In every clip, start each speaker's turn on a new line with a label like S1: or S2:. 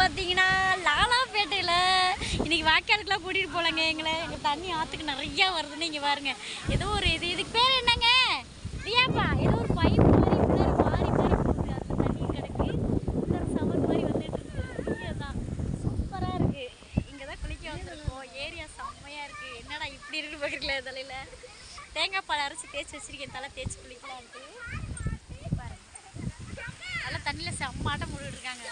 S1: பார்த்தீங்கன்னா லாலாப்பேட்டையில் இன்றைக்கி வாய்க்காலுக்குலாம் கூட்டிகிட்டு போகலாங்க. எங்கள் தண்ணி ஆற்றுக்கு நிறையா வருதுன்னு இங்கே பாருங்க. ஏதோ ஒரு இதுக்கு பேர் என்னங்க ரியாப்பா, ஏதோ ஒரு பைப் மாதிரி மாறி போகுது. அதில் தண்ணி கிடக்கு. இன்னொரு சவர் மாதிரி வந்துட்டு இருக்குது. தான் சூப்பராக இருக்குது. இங்கே தான் குளிக்க வந்துருக்கோம். ஏரியா செம்மையாக இருக்குது. என்னடா இப்படி இருக்குன்னு பார்க்குறீங்களா? தலையில் தேங்காய் பால் அரைச்சி தேய்ச்சி வச்சிருக்கேன். தலை தேய்ச்சி குளிக்கலான்ட்டு பாருங்க. நல்லா தண்ணியில் செம்மாட்டம் போட்டுட்டு இருக்காங்க.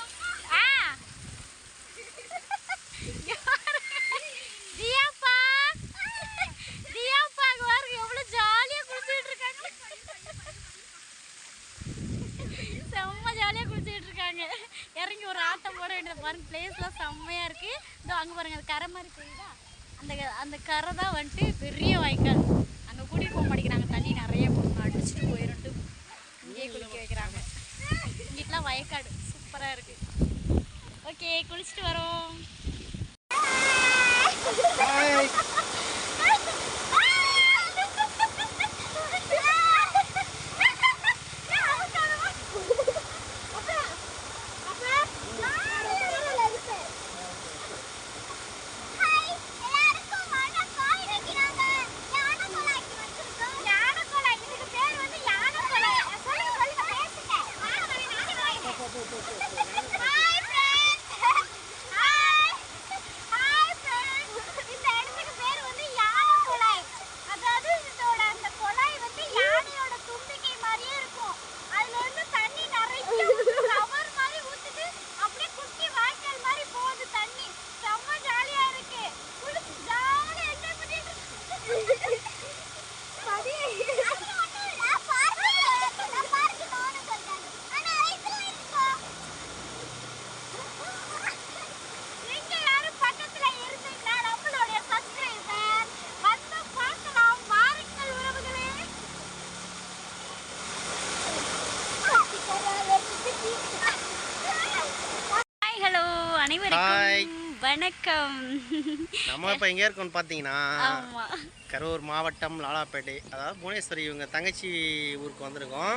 S1: இறங்கி ஒரு ஆட்டம் போட வேண்டியது பாருங்க. பிளேஸ்லாம் செம்மையாக இருக்குது. இதோ அங்கே பாருங்கள், அது கரை மாதிரி தெரியுதா? அந்த கரை தான் வந்துட்டு பெரிய வாய்க்கால். அங்கே கூட்டிகிட்டு போக மாட்டேங்கிறாங்க. தண்ணி நிறைய அடிச்சுட்டு போயிட்டு இங்கேயே குளிக்க வைக்கிறாங்க. இங்கிட்டலாம் வயக்காடு சூப்பராக இருக்குது. ஓகே, குளிச்சுட்டு வரோம். வணக்கம்.
S2: நம்ம இப்போ எங்கே இருக்கோம்னு பார்த்தீங்கன்னா கரூர் மாவட்டம் லாலாப்பேட்டை, அதாவது புவனேஸ்வரி இவங்க தங்கச்சி ஊருக்கு வந்திருக்கோம்.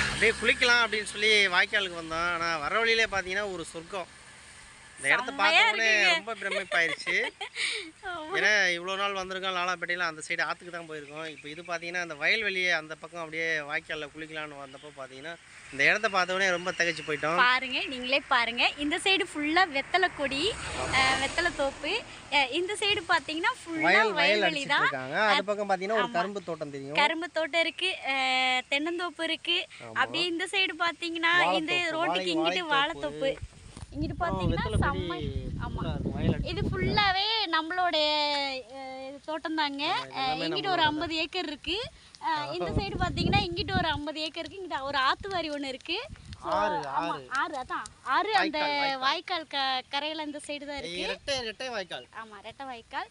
S2: அப்படியே குளிக்கலாம் அப்படின்னு சொல்லி வாய்க்காலுக்கு வந்தோம். ஆனால் வர வழியிலே பார்த்தீங்கன்னா ஒரு சொர்க்கம். இந்த இடத்த பார்த்தோன்னே ரொம்ப பிரமிப்பாயிருச்சு. ஏன்னா இவ்வளோ நாள் வந்திருக்கோம் லாலாப்பேட்டையில், அந்த சைடு ஆற்றுக்கு தான் போயிருக்கோம். இப்போ இது பார்த்தீங்கன்னா அந்த வயல்வெளியை அந்த பக்கம் அப்படியே வாய்க்காலில் குளிக்கலான்னு வந்தப்போ பார்த்தீங்கன்னா இந்த இடத்த பார்த்தோன்னே ரொம்ப தகச்சு போயிட்டோம்.
S1: பாருங்க, நீங்களே பாருங்க. இந்த சைடு ஃபுல்லாக வெத்தலை கொடி, வெத்தலை தோப்பு. இந்த சைடு பார்த்தீங்கன்னா ஃபுல்லாக வயல்வெளி தான்.
S2: அது பக்கம் பார்த்தீங்கன்னா ஒரு கரும்பு தோட்டம் தெரியும்.
S1: கரும்பு தோட்டம் இருக்கு, தென்னந்தோப்பு இருக்கு. அப்படியே இந்த சைடு பார்த்தீங்கன்னா இந்த ரோட்டுக்கு இங்கிட்டு வாழைத்தோப்பு, இங்கிட்டு பார்த்தீங்கன்னா செம்ம. ஆமாம், இது ஃபுல்லாகவே நம்மளோட தோட்டம் தாங்க. இங்கிட்ட ஒரு 50 ஏக்கர் இருக்கு. இந்த சைடு பார்த்தீங்கன்னா இங்கிட்ட ஒரு 50 ஏக்கர் இருக்கு. இங்கிட்ட ஒரு ஆத்துவாரி ஒன்று இருக்கு. ஆறு, அதான் ஆறு. அந்த வாய்க்கால் கரையில இந்த சைடு தான் இருக்கு.
S2: ரெட்டை வாய்க்கால்.
S1: ஆமா, ரெட்டை வாய்க்கால்.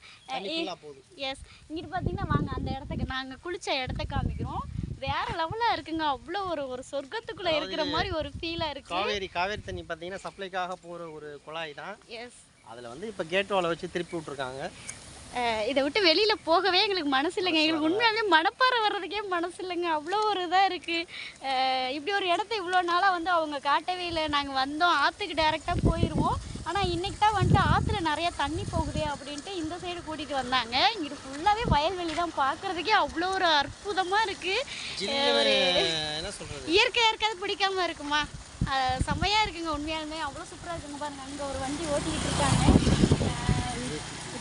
S1: எஸ், இங்கிட்டு பார்த்தீங்கன்னா வாங்க அந்த இடத்துக்கு நாங்கள் குளிச்ச இடத்த காமிக்கிறோம். வேற லெவலா இருக்குங்க. அவ்வளோ ஒரு சொர்க்கத்துக்குள்ள இருக்கிற மாதிரி ஒரு ஃபீலா இருக்கு.
S2: காவேரி தண்ணி பார்த்தீங்கன்னா சப்ளைக்காக போகிற ஒரு குழாய் தான். எஸ், அதில் வந்து இப்போ கேட் வாலை வச்சு திருப்பி விட்டுருக்காங்க.
S1: இதை விட்டு வெளியில போகவே எங்களுக்கு மனசு இல்லைங்க. எங்களுக்கு உண்மையாலே மனப்பாறை வர்றதுக்கே மனசு இல்லைங்க. அவ்வளோ ஒரு இதாக இருக்கு. இப்படி ஒரு இடத்த இவ்வளோ நாளாக வந்து அவங்க காட்டவே இல்லை. நாங்கள் வந்தோம், ஆற்றுக்கு டைரெக்டாக போயிடுவோம். ஆனால் இன்னைக்கு தான் வந்துட்டு ஆற்றுல நிறைய தண்ணி போகுதே அப்படின்ட்டு இந்த சைடு கூட்டிகிட்டு வந்தாங்க. இங்கிட்டு ஃபுல்லாகவே வயல்வெளி தான். பார்க்குறதுக்கே அவ்வளோ ஒரு அற்புதமாக இருக்குது. இயற்கையாக இருக்காது பிடிக்காம இருக்குமா? செம்மையாக இருக்குங்க. உண்மையாலுமே அவ்வளோ சூப்பராக இருக்குங்க. பாருங்கள், அங்கே ஒரு வண்டி ஓட்டிக்கிட்டு இருக்காங்க,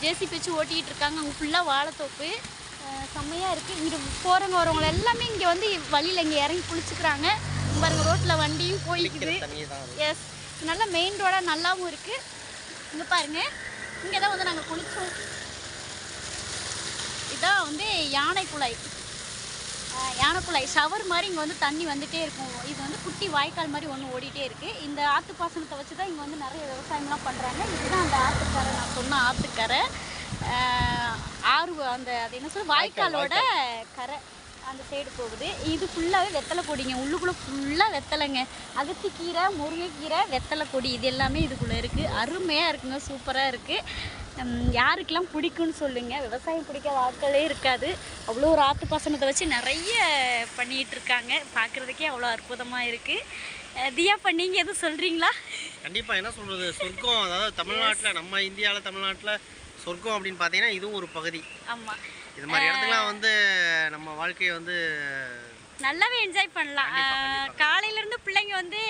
S1: ஜேசிபி வச்சு ஓட்டிக்கிட்டு இருக்காங்க. அங்கே ஃபுல்லாக வாழைத்தோப்பு. செம்மையாக இருக்குது. இங்கே போகிறவங்க வரவங்க எல்லாமே இங்கே வந்து வழியில் இங்கே இறங்கி குளிச்சுக்கிறாங்க. பாருங்கள், ரோட்டில் வண்டியும் போய்க்குது. எஸ், நல்ல மெயின் ரோடாக நல்லாவும் இருக்குது. இங்கே பாருங்கள், இங்கே தான் வந்து நாங்கள் குளித்தோம். இதான் வந்து யானை குழாய் ஷவர் மாதிரி இங்கே வந்து தண்ணி வந்துகிட்டே இருக்கும். இது வந்து குட்டி வாய்க்கால் மாதிரி ஒன்று ஓடிட்டே இருக்குது. இந்த ஆற்று பாசனத்தை வச்சு தான் இங்கே வந்து நிறைய விவசாயம்லாம் பண்ணுறாங்க. இதுதான் அந்த ஆற்றுக்கரை, நான் சொன்ன ஆற்றுக்கரை. ஆறு, அந்த அது என்ன சொல்ல, வாய்க்காலோட கரை அந்த சைடு போகுது. இது ஃபுல்லாகவே வெத்தலை கொடிங்க. உள்ளுக்குள்ளே ஃபுல்லாக வெத்தலைங்க. அகத்திக்கீரை, முருங்கைக்கீரை, வெத்தலை கொடி, இது எல்லாமே இதுக்குள்ளே இருக்குது. அருமையாக இருக்குங்க, சூப்பராக இருக்குது. யாருக்கெல்லாம் பிடிக்கும்னு சொல்லுங்கள். விவசாயம் பிடிக்காத ஆட்களே இருக்காது. அவ்வளோ ஒரு ஆற்று பாசனத்தை வச்சு நிறைய பண்ணிகிட்ருக்காங்க. பார்க்குறதுக்கே அவ்வளோ அற்புதமாக இருக்குது. தியா, நீங்கள் எதுவும் சொல்கிறீங்களா?
S2: கண்டிப்பாக என்ன சொல்கிறது, சொர்க்கம். அதாவது தமிழ்நாட்டில், நம்ம இந்தியாவில் தமிழ்நாட்டில் சொர்க்கம் அப்படின்னு பார்த்தீங்கன்னா இதுவும் ஒரு பகுதி.
S1: ஆமாம்,
S2: இது மாதிரி இடத்துக்குலாம் வந்து நம்ம வாழ்க்கையை வந்து
S1: நல்லாவே என்ஜாய் பண்ணலாம். காலையிலேருந்து பிள்ளைங்க வந்து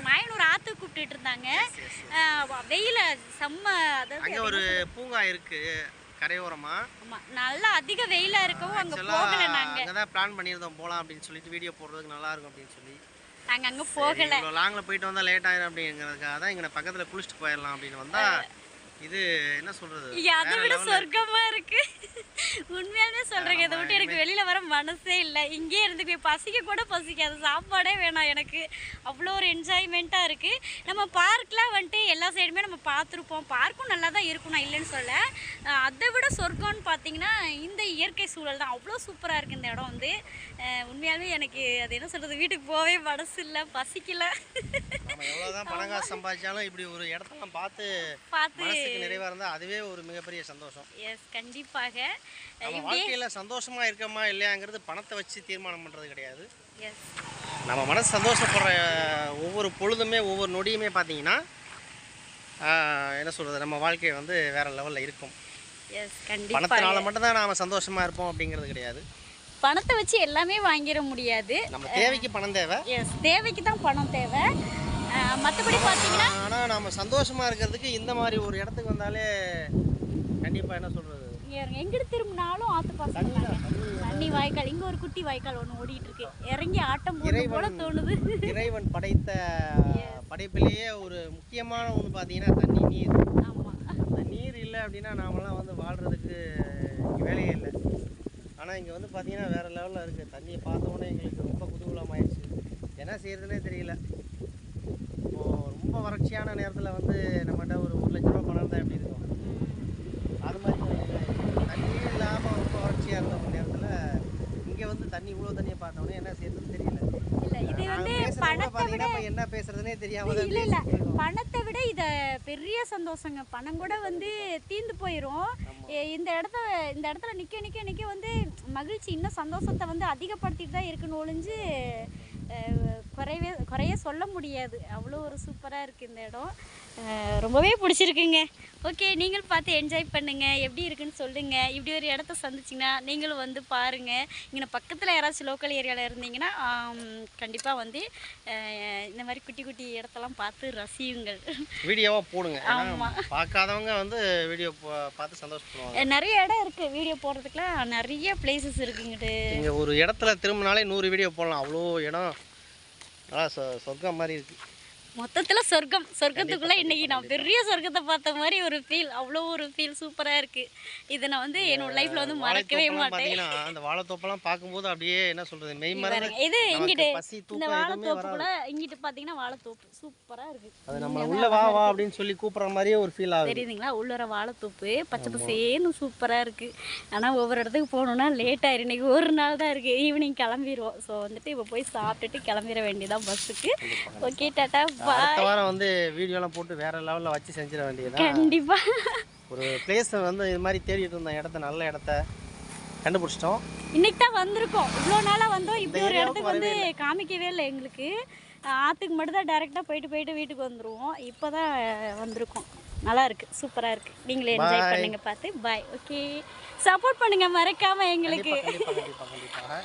S1: மாயனூர் ஆற்றுக்கு கூப்பிட்டுட்டு இருந்தாங்க. வெயில செம்ம,
S2: அங்கே ஒரு பூங்கா இருக்குது கரையோரமா.
S1: ஆமாம், நல்லா அதிக வெயிலாக இருக்கவும் அங்கே போகலை. நாங்கள்
S2: அங்கே தான் பிளான் பண்ணியிருந்தோம் போகலாம் அப்படின்னு சொல்லிட்டு, வீடியோ போடுறதுக்கு நல்லா இருக்கும் அப்படின்னு சொல்லி.
S1: நாங்கள் அங்கே போகலை.
S2: லாங்கில் போயிட்டு வந்தால் லேட் ஆயிடும் அப்படிங்கிறதுக்காக தான் இங்கே பக்கத்தில் குளிச்சுட்டு போயிடலாம் அப்படின்னு வந்தால் இது என்ன சொல்கிறது,
S1: அதை விட சொர்க்கமா இருக்கு. உண்மையாலுமே சொல்றேங்க, இதை விட்டு எனக்கு வெளியில வர மனசே இல்லை. இங்கே இருந்து பசிக்க கூட பசிக்காது, சாப்பாடே வேணாம் எனக்கு. அவ்வளோ ஒரு என்ஜாய்மெண்ட்டாக இருக்குது. நம்ம பார்க்லாம் வந்துட்டு எல்லா சைடுமே நம்ம பார்த்துருப்போம். பார்க்கும் நல்லா தான் இருக்கும், நான் இல்லைன்னு சொல்ல. அதை விட சொர்க்கம்னு பார்த்தீங்கன்னா இந்த இயற்கை சூழல் தான். அவ்வளோ சூப்பராக இருக்குது இந்த இடம் வந்து. உண்மையாலுமே எனக்கு அது என்ன சொல்கிறது, வீட்டுக்கு போகவே மனசு இல்லை, பசிக்கல.
S2: எவ்வளோதான் பணம் காசு சம்பாதிச்சாலும் இப்படி ஒரு இடத்தெல்லாம் பார்த்து நிறைவா இருந்தால் அதுவே ஒரு மிகப்பெரிய சந்தோஷம்.
S1: எஸ், கண்டிப்பாக.
S2: நம்ம வாழ்க்கையில் சந்தோஷமா இருக்கமா இல்லையாங்கிறது பணத்தை வச்சு தீர்மானம் பண்ணுறது கிடையாது.
S1: எஸ்,
S2: நம்ம மனசு சந்தோஷப்படுற ஒவ்வொரு பொழுதுமே ஒவ்வொரு நொடியுமே பார்த்தீங்கன்னா என்ன சொல்கிறது, நம்ம வாழ்க்கை வந்து வேறு லெவலில் இருக்கும்.
S1: எஸ், கண்டிப்பாக.
S2: பணத்தினால மட்டும்தான் நாம் சந்தோஷமாக இருப்போம் அப்படிங்கிறது கிடையாது.
S1: பணத்தை வச்சு எல்லாமே வாங்கிட முடியாது.
S2: நம்ம தேவைக்கு பணம் தேவை.
S1: எஸ், தேவைக்கு தான் பணம் தேவை. மற்றபடி பார்த்தீங்கன்னா
S2: ஆனால் நம்ம சந்தோஷமாக இருக்கிறதுக்கு இந்த மாதிரி ஒரு இடத்துக்கு வந்தாலே கண்டிப்பாக என்ன சொல்கிறது,
S1: எங்கிட்டு திரும்பினாலும் ஆற்று பாசம், தண்ணி வாய்க்கால். இங்கே ஒரு குட்டி வாய்க்கால் ஒன்று ஓடிட்டு இருக்கு. இறங்கி ஆட்டம் போல தோணுது.
S2: இறைவன் படைத்த படைப்பிலேயே ஒரு முக்கியமான ஒன்று பார்த்தீங்கன்னா தண்ணி, நீர்.
S1: ஆமாம்,
S2: அந்த நீர் இல்லை அப்படின்னா நாமெல்லாம் வந்து வாழ்கிறதுக்கு வேலையே இல்லை. ஆனால் இங்கே வந்து பார்த்தீங்கன்னா வேறு லெவலில் இருக்குது. தண்ணியை பார்த்தோன்னே எங்களுக்கு ரொம்ப குதூகலமாயிடுச்சு. என்ன செய்யறதுனே தெரியல. இப்போது ரொம்ப வறட்சியான நேரத்தில் வந்து நம்மகிட்ட ஒரு 1 லட்ச ரூபா பணம் இருந்தால் எப்படி இருக்கும், அது மாதிரி தண்ணியே இல்லாமல் ரொம்ப வறட்சியாக இருந்த நேரத்தில் இங்கே வந்து தண்ணி, இவ்வளோ தண்ணியை பார்த்தோன்னே என்ன செய்யறதுன்னு தெரியல.
S1: இல்லை, இது வந்து பணத்தை விட
S2: என்ன பேசுறதுனே தெரியாமல்.
S1: இல்லை இல்லை, பணத்தை விட இதை பெரிய சந்தோஷங்க. பணம் கூட வந்து தீர்ந்து போயிடும். இந்த இடத்துல நிற்க வந்து மகிழ்ச்சி, இன்னும் சந்தோஷத்தை வந்து அதிகப்படுத்திட்டு தான் இருக்குன்னு ஒழிஞ்சு குறைய சொல்ல முடியாது. அவ்வளோ ஒரு சூப்பராக இருக்குது இந்த இடம். ரொம்பவே பிடிச்சிருக்குங்க. ஓகே, நீங்கள் பார்த்து என்ஜாய் பண்ணுங்கள், எப்படி இருக்குன்னு சொல்லுங்கள். இப்படி ஒரு இடத்த சந்திச்சிங்கன்னா நீங்களும் வந்து பாருங்கள். இங்கே பக்கத்தில் யாராச்சும் லோக்கல் ஏரியாவில் இருந்தீங்கன்னா கண்டிப்பாக வந்து இந்த மாதிரி குட்டி குட்டி இடத்தெல்லாம் பார்த்து ரசியுங்கள்.
S2: வீடியோவாக போடுங்க. ஆமாம், பார்க்காதவங்க வந்து வீடியோ பார்த்து சந்தோஷப்படுவாங்க.
S1: நிறைய இடம் இருக்குது வீடியோ போடுறதுக்குலாம், நிறைய பிளேசஸ் இருக்குங்கிட்டு.
S2: இங்கே ஒரு இடத்துல திரும்பினாலே 100 வீடியோ போடலாம். அவ்வளோ இடம் நல்லா சொர்க்கம் மாதிரி இருக்குது.
S1: மொத்தத்தில் சொர்க்கத்துக்குள்ளே இன்றைக்கி நான் பெரிய சொர்க்கத்தை பார்த்த மாதிரி ஒரு ஃபீல். அவ்வளோ ஒரு ஃபீல் சூப்பராக இருக்குது. இதை நான் வந்து என்னோட லைஃப்பில் வந்து மறக்கவே மாட்டேன்.
S2: அந்த வாழைத்தோப்பெல்லாம் பார்க்கும்போது அப்படியே என்ன சொல்கிறது, மெய் மறந்து.
S1: இது இங்கிட்டு இந்த வாழைத்தோப்பு கூட இங்கிட்டு பார்த்தீங்கன்னா வாழைத்தோப்பு சூப்பராக இருக்குது.
S2: அது நம்ம உள்ள வா வா அப்படின்னு சொல்லி கூப்பிட்ற மாதிரியே ஒரு ஃபீல் ஆகுது.
S1: தெரியுதுங்களா, உள்ளர வாழைத்தோப்பு பச்சை பசேன்னு சூப்பராக இருக்குது. ஆனால் ஒவ்வொரு இடத்துக்கு போகணுன்னா லேட் ஆயிரும். இன்றைக்கி ஒரு நாள் தான் இருக்குது, ஈவினிங் கிளம்பிடுவோம். ஸோ வந்துட்டு இப்போ போய் சாப்பிட்டுட்டு கிளம்பிட வேண்டியதான் பஸ்ஸுக்கு. Okay, tata.
S2: அடுத்த வாரம் வந்து வீடியோலாம் போட்டு வேற லெவலில் வச்சு செஞ்சிட வேண்டியது.
S1: கண்டிப்பாக
S2: ஒரு பிளேஸ் வந்து இது மாதிரி தேடிட்டு இருந்த இடத்த, நல்ல இடத்த கண்டுபிடிச்சிட்டோம்.
S1: இன்னைக்கு தான் வந்திருக்கோம். இவ்வளோ நாளாக வந்தோம், இப்படி ஒரு இடத்துக்கு வந்து காமிக்கவே இல்லை எங்களுக்கு. ஆற்றுக்கு மட்டும்தான் டேரெக்டாக போயிட்டு வீட்டுக்கு வந்துடுவோம். இப்போ தான் வந்திருக்கோம். நல்லா இருக்குது, சூப்பராக இருக்குது. நீங்களே என்ஜாய் பண்ணுங்கள் பார்த்து. பாய். ஓகே, சப்போர்ட் பண்ணுங்கள் மறக்காமல் எங்களுக்கு.
S2: கண்டிப்பாக